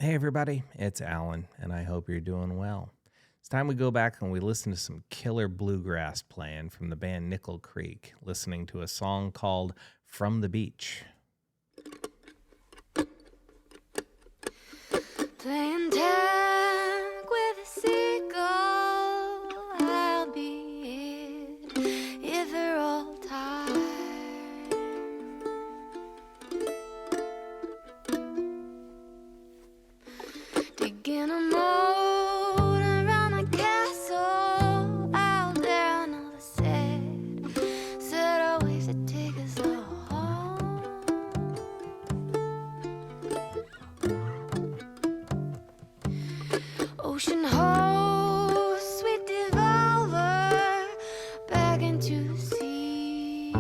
Hey everybody, it's Alan, and I hope you're doing well. It's time we go back and we listen to some killer bluegrass playing from the band Nickel Creek, listening to a song called From the Beach. Playing tag with a seagull, I'll be it if they're all tired. Digging a moat around a castle out there on all the sad waves that take us all home. Ocean hose, sweet devolver, back into the sea.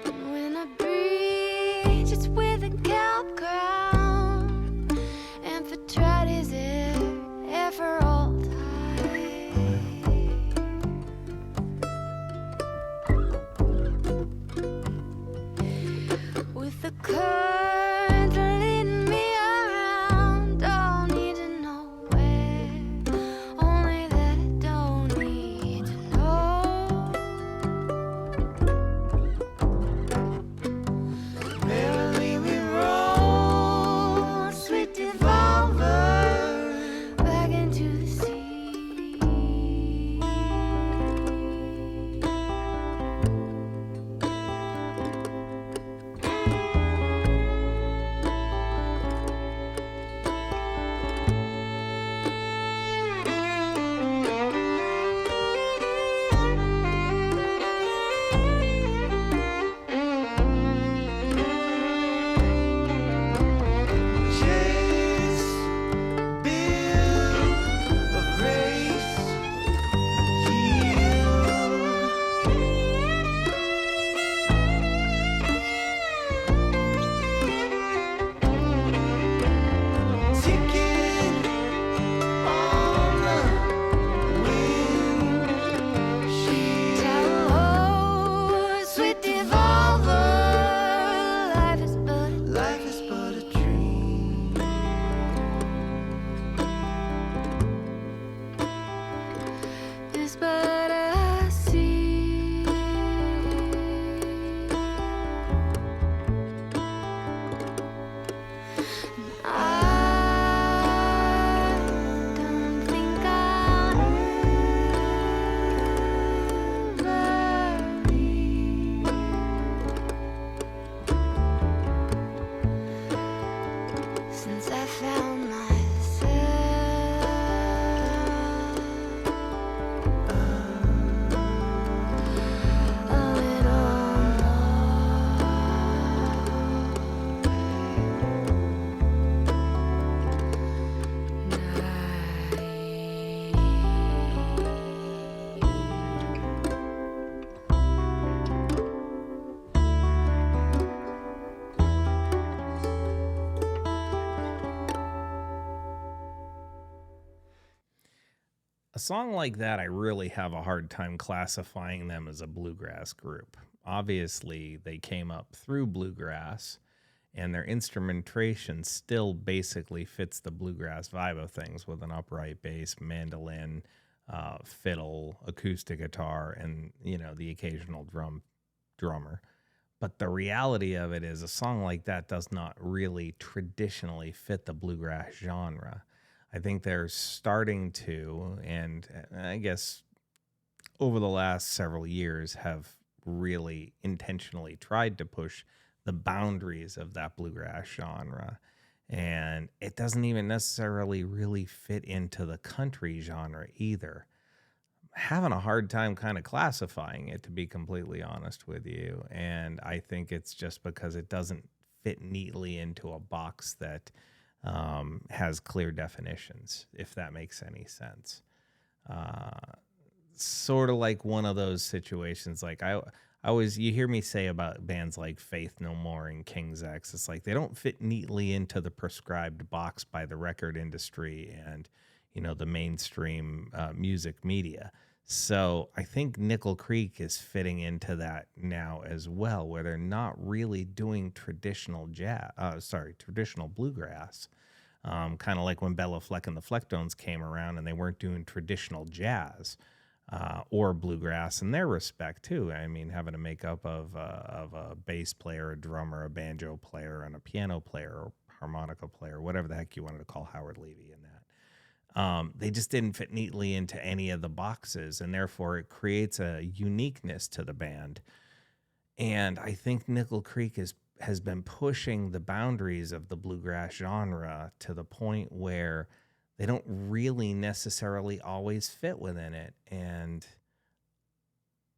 And when I breach, it's with a kelp crown, Amphitrite's air for all time. With the current leading me around, don't need to know where, only that I don't need to know. Merrily we roll, sweet devolver, back into the sea. Chase, build a grace, ticket on the windshield. Hello, sweet devolver, life is but a dream. It's but a sea. I don't think I'll ever leave. Since I found myself a little A song like that, I really have a hard time classifying them as a bluegrass group. Obviously, they came up through bluegrass, and their instrumentation still basically fits the bluegrass vibe of things with an upright bass, mandolin, fiddle, acoustic guitar, and the occasional drummer. But the reality of it is a song like that does not really traditionally fit the bluegrass genre. I think they're starting to, and I guess over the last several years have really intentionally tried to push the boundaries of that bluegrass genre. And it doesn't even necessarily really fit into the country genre either. Having a hard time kind of classifying it, to be completely honest with you. And I think it's just because it doesn't fit neatly into a box that has clear definitions, if that makes any sense. Sort of like one of those situations. Like I always, you hear me say about bands like Faith No More and King's X, it's like they don't fit neatly into the prescribed box by the record industry and the mainstream music media. So I think Nickel Creek is fitting into that now as well, where they're not really doing traditional traditional bluegrass. Kind of like when Bella Fleck and the Flecktones came around and they weren't doing traditional jazz or bluegrass in their respect too. I mean, having a makeup of a bass player, a drummer, a banjo player, and a piano player or harmonica player, whatever the heck you wanted to call Howard Levy in that. They just didn't fit neatly into any of the boxes, and therefore it creates a uniqueness to the band. And I think Nickel Creek has been pushing the boundaries of the bluegrass genre to the point where they don't really necessarily always fit within it. And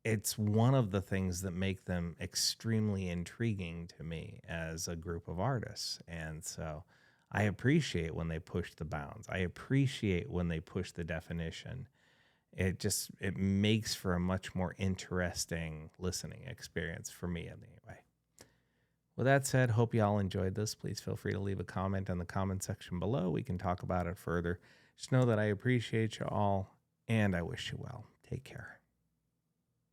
it's one of the things that make them extremely intriguing to me as a group of artists. And so I appreciate when they push the bounds. I appreciate when they push the definition. It makes for a much more interesting listening experience for me anyway. With that said, hope you all enjoyed this. Please feel free to leave a comment in the comment section below. We can talk about it further. Just know that I appreciate you all, and I wish you well. Take care.